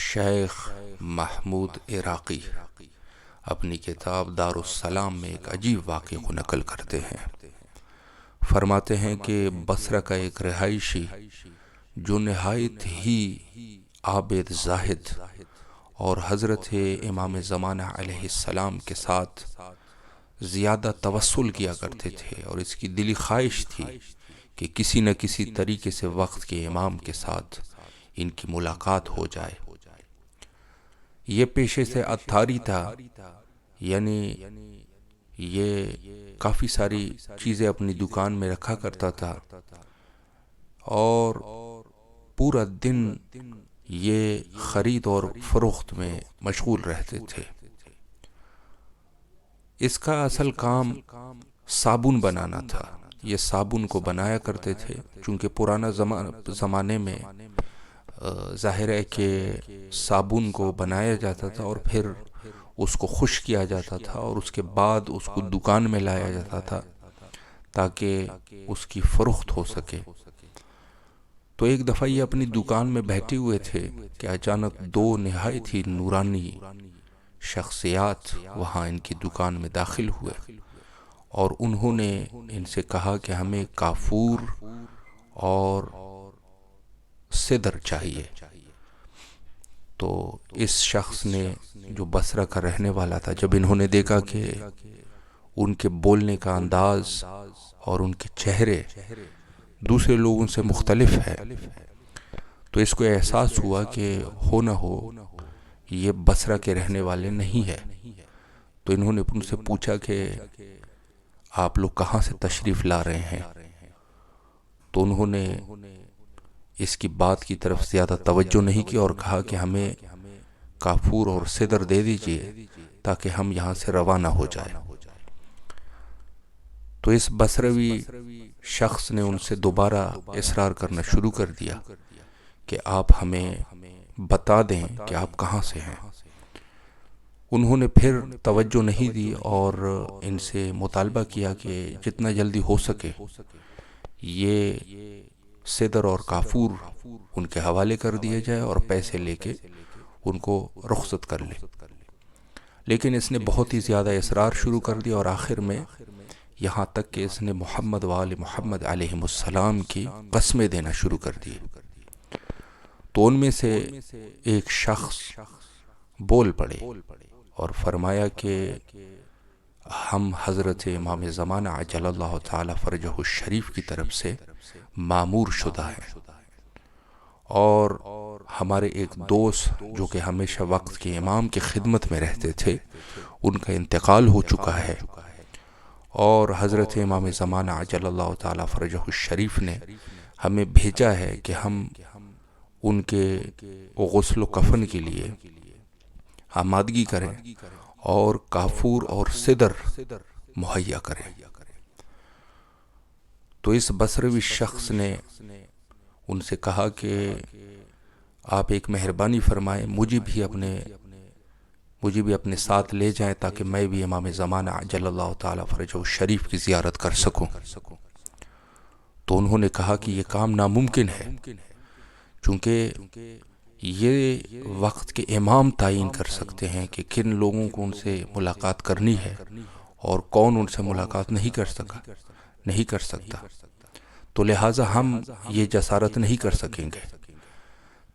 شیخ محمود عراقی اپنی کتاب دارالسلام میں ایک عجیب واقعے کو نقل کرتے ہیں۔ فرماتے ہیں کہ بصرہ کا ایک رہائشی جو نہایت ہی عابد زاہد اور حضرت امام زمانہ علیہ السلام کے ساتھ زیادہ توسل کیا کرتے تھے، اور اس کی دلی خواہش تھی کہ کسی نہ کسی طریقے سے وقت کے امام کے ساتھ ان کی ملاقات ہو جائے۔ یہ پیشے سے عطاری تھا، یعنی یہ کافی ساری چیزیں اپنی دکان میں رکھا کرتا تھا اور پورا دن یہ خرید اور فروخت میں مشغول رہتے تھے۔ اس کا اصل کام صابن بنانا تھا۔ یہ صابن کو بنایا کرتے تھے، چونکہ پرانا زمانے میں ظاہر ہے کہ صابن کو بنایا جاتا تھا اور پھر اس کو خشک کیا جاتا تھا اور اس کے بعد اس کو دکان میں لایا جاتا تھا تاکہ اس کی فروخت ہو سکے۔ تو ایک دفعہ یہ اپنی دکان میں بیٹھے ہوئے تھے کہ اچانک دو نہایت ہی نورانی شخصیات وہاں ان کی دکان میں داخل ہوئے اور انہوں نے ان سے کہا کہ ہمیں کافور اور سدر چاہیے۔ تو اس شخص نے، جو بصرہ کا رہنے والا تھا، جب انہوں نے دیکھا کہ ان کے بولنے کا انداز اور ان کے چہرے دوسرے لوگوں سے مختلف ہے، تو اس کو احساس ہوا کہ ہو نہ ہو یہ بصرہ کے رہنے والے نہیں ہے۔ تو انہوں نے ان سے پوچھا کہ آپ لوگ کہاں سے تشریف لا رہے ہیں؟ تو انہوں نے اس کی بات کی طرف زیادہ توجہ نہیں کی اور کہا کہ ہمیں کافور اور سدر دے دیجئے تاکہ ہم یہاں سے روانہ ہو جائیں۔ تو اس بصروی شخص نے ان سے دوبارہ اصرار کرنا شروع کر دیا کہ آپ ہمیں بتا دیں کہ آپ کہاں سے ہیں۔ انہوں نے پھر توجہ نہیں دی اور ان سے مطالبہ کیا کہ جتنا جلدی ہو سکے یہ سدر اور کافور ان کے حوالے کر دیے جائے اور پیسے لے کے ان کو رخصت کر لے۔ لیکن اس نے بہت ہی زیادہ اصرار شروع کر دیا اور آخر میں یہاں تک کہ اس نے محمد وآل محمد علیہ السلام کی قسمیں دینا شروع کر دی۔ تو ان میں سے ایک شخص بول پڑے اور فرمایا کہ ہم حضرت امام زمانہ عجل اللہ تعالی فرجہ الشریف کی طرف سے مامور شدہ ہیں، اور ہمارے ایک دوست جو کہ ہمیشہ وقت کے امام کی خدمت میں رہتے تھے، ان کا انتقال ہو چکا ہے، اور حضرت امام زمانہ عجل اللہ تعالی فرجہ الشریف نے ہمیں بھیجا ہے کہ ہم ان کے غسل و کفن کے لیے آمادگی کریں اور کافور اور سدر مہیا کریں۔ تو اس بصروی شخص نے ان سے کہا کہ آپ ایک مہربانی فرمائیں، مجھے بھی اپنے ساتھ لے جائیں تاکہ میں بھی امام زمانہ عجل اللہ تعالی فرجہ الشریف کی زیارت کر سکوں۔ تو انہوں نے کہا کہ یہ کام ناممکن ہے، چونکہ یہ وقت کے امام تعین کر سکتے ہیں کہ کن لوگوں کو ان سے ملاقات کرنی ہے اور کون ان سے ملاقات نہیں کر سکتا، تو لہٰذا ہم یہ جسارت نہیں کر سکیں گے۔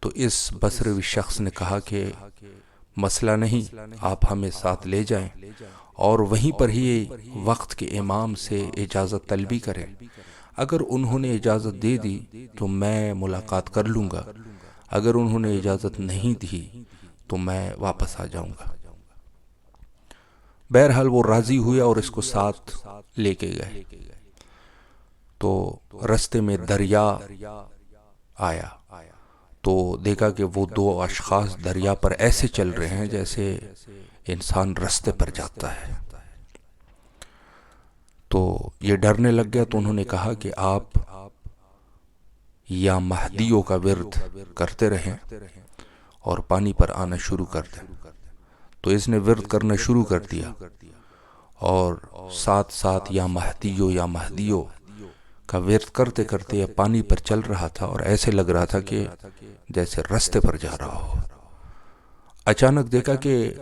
تو اس بصروی شخص نے کہا کہ مسئلہ نہیں، آپ ہمیں ساتھ لے جائیں اور وہیں پر ہی وقت کے امام سے اجازت طلبی کریں۔ اگر انہوں نے اجازت دے دی تو میں ملاقات کر لوں گا، اگر انہوں نے اجازت نہیں دی تو میں واپس آ جاؤں گا۔ بہرحال وہ راضی ہوئے اور اس کو ساتھ لے کے گئے۔ تو رستے میں دریا آیا تو دیکھا کہ وہ دو اشخاص دریا پر ایسے چل رہے ہیں جیسے انسان رستے پر جاتا ہے۔ تو یہ ڈرنے لگ گیا، تو انہوں نے کہا کہ آپ یا مہدیوں کا ورد کرتے رہیں اور پانی پر آنا شروع کر دیں۔ تو اس نے ورد کرنا شروع کر دیا اور ساتھ ساتھ یا مہدیوں کا ورد کرتے کرتے یہ پانی پر چل رہا تھا اور ایسے لگ رہا تھا کہ جیسے رستے پر جا رہا ہو۔ اچانک دیکھا کہ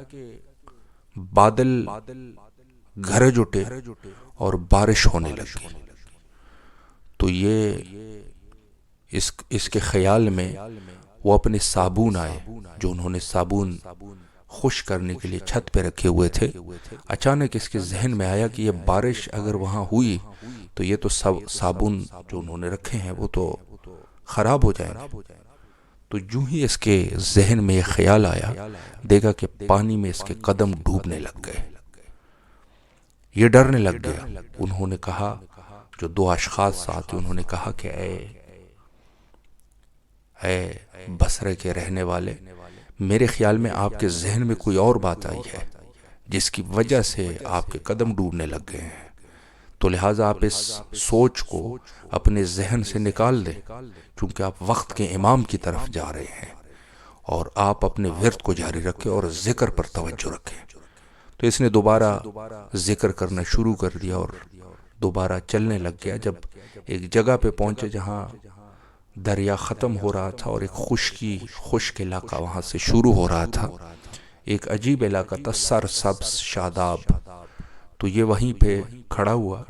بادل گرج اٹھے اور بارش ہونے لگی. تو یہ اس کے خیال میں وہ اپنے صابون آئے جو انہوں نے صابون خشک کرنے کے لیے چھت پہ رکھے ہوئے تھے. اچانک اس کے ذہن میں آیا کہ یہ بارش اگر وہاں ہوئی تو یہ تو صابون جو انہوں نے رکھے ہیں وہ تو خراب ہو جائیں گے. تو جو ہی اس کے ذہن میں یہ خیال آیا دیکھا کہ پانی میں اس کے قدم ڈوبنے لگ گئے. یہ ڈرنے لگ گیا. انہوں نے کہا، جو دو اشخاص ساتھ انہوں نے کہا کہ اے بصرے کے رہنے والے، میرے خیال میں آپ کے ذہن میں کوئی اور بات آئی ہے جس کی وجہ سے آپ کے قدم ڈوبنے لگ گئے ہیں. تو لہٰذا آپ اس سوچ کو اپنے ذہن سے نکال دیں، چونکہ آپ وقت کے امام کی طرف جا رہے ہیں، اور آپ اپنے ورد کو جاری رکھیں اور ذکر پر توجہ رکھیں. تو اس نے دوبارہ ذکر کرنا شروع کر دیا اور دوبارہ چلنے لگ گیا. جب ایک جگہ پہ پہنچے جہاں دریا ختم ہو رہا تھا اور ایک خشک علاقہ وہاں سے شروع ہو رہا تھا، ایک عجیب علاقہ تھا، سر سبز شاداب. تو یہ وہیں پہ کھڑا ہوا.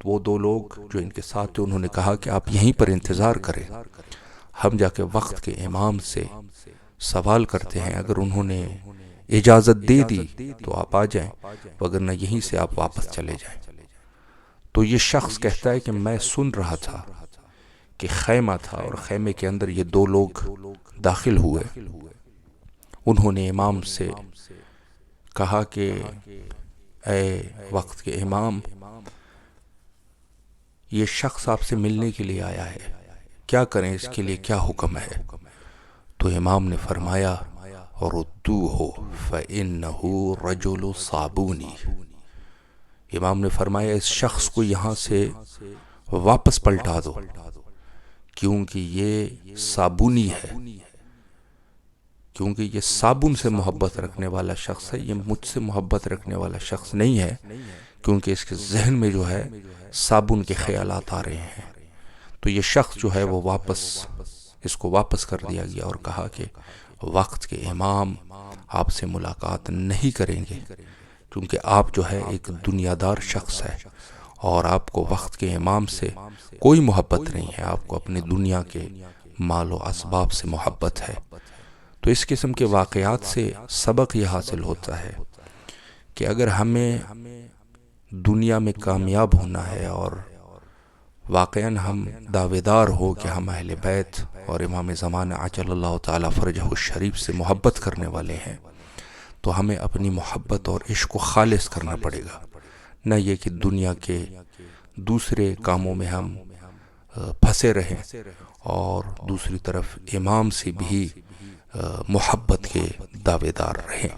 وہ دو لوگ جو ان کے ساتھ تھے انہوں نے کہا کہ آپ یہیں پر انتظار کریں، ہم جا کے وقت کے امام سے سوال کرتے ہیں، اگر انہوں نے اجازت دے دی تو آپ آ جائیں، وگرنہ یہیں سے آپ واپس چلے جائیں. تو یہ شخص کہتا ہے کہ میں سن رہا تھا کہ خیمہ تھا اور خیمے کے اندر یہ دو لوگ داخل ہوئے. انہوں نے امام سے کہا کہ اے وقت کے امام، یہ شخص آپ سے ملنے کے لیے آیا ہے، کیا کریں، اس کے لیے کیا حکم ہے؟ تو امام نے فرمایا ردوہ فإنہ رجل صابونی. امام نے فرمایا اس شخص کو یہاں سے واپس پلٹا دو، کیونکہ یہ صابونی ہے، کیونکہ یہ صابن سے محبت رکھنے والا شخص ہے، یہ مجھ سے محبت رکھنے والا شخص نہیں ہے، کیونکہ اس کے ذہن میں جو ہے صابن کے خیالات آ رہے ہیں. تو یہ شخص جو ہے وہ اس کو واپس کر دیا گیا اور کہا کہ وقت کے امام آپ سے ملاقات نہیں کریں گے، کیونکہ آپ جو ہے ایک دنیا دار شخص ہے اور آپ کو وقت کے امام سے کوئی محبت نہیں ہے، آپ کو اپنی دنیا کے مال و اسباب سے محبت ہے. تو اس قسم کے واقعات سے سبق یہ حاصل ہوتا ہے کہ اگر ہمیں دنیا میں کامیاب ہونا ہے اور واقعاً ہم دعوے دار ہو کہ ہم اہل بیت اور امام زمانہ عجل اللہ تعالی فرجہ الشریف سے محبت کرنے والے ہیں، تو ہمیں اپنی محبت اور عشق کو خالص کرنا پڑے گا، نہ یہ کہ دنیا کے دوسرے کاموں میں ہم پھنسے رہیں اور دوسری طرف امام سے بھی محبت کے دعوے دار رہیں.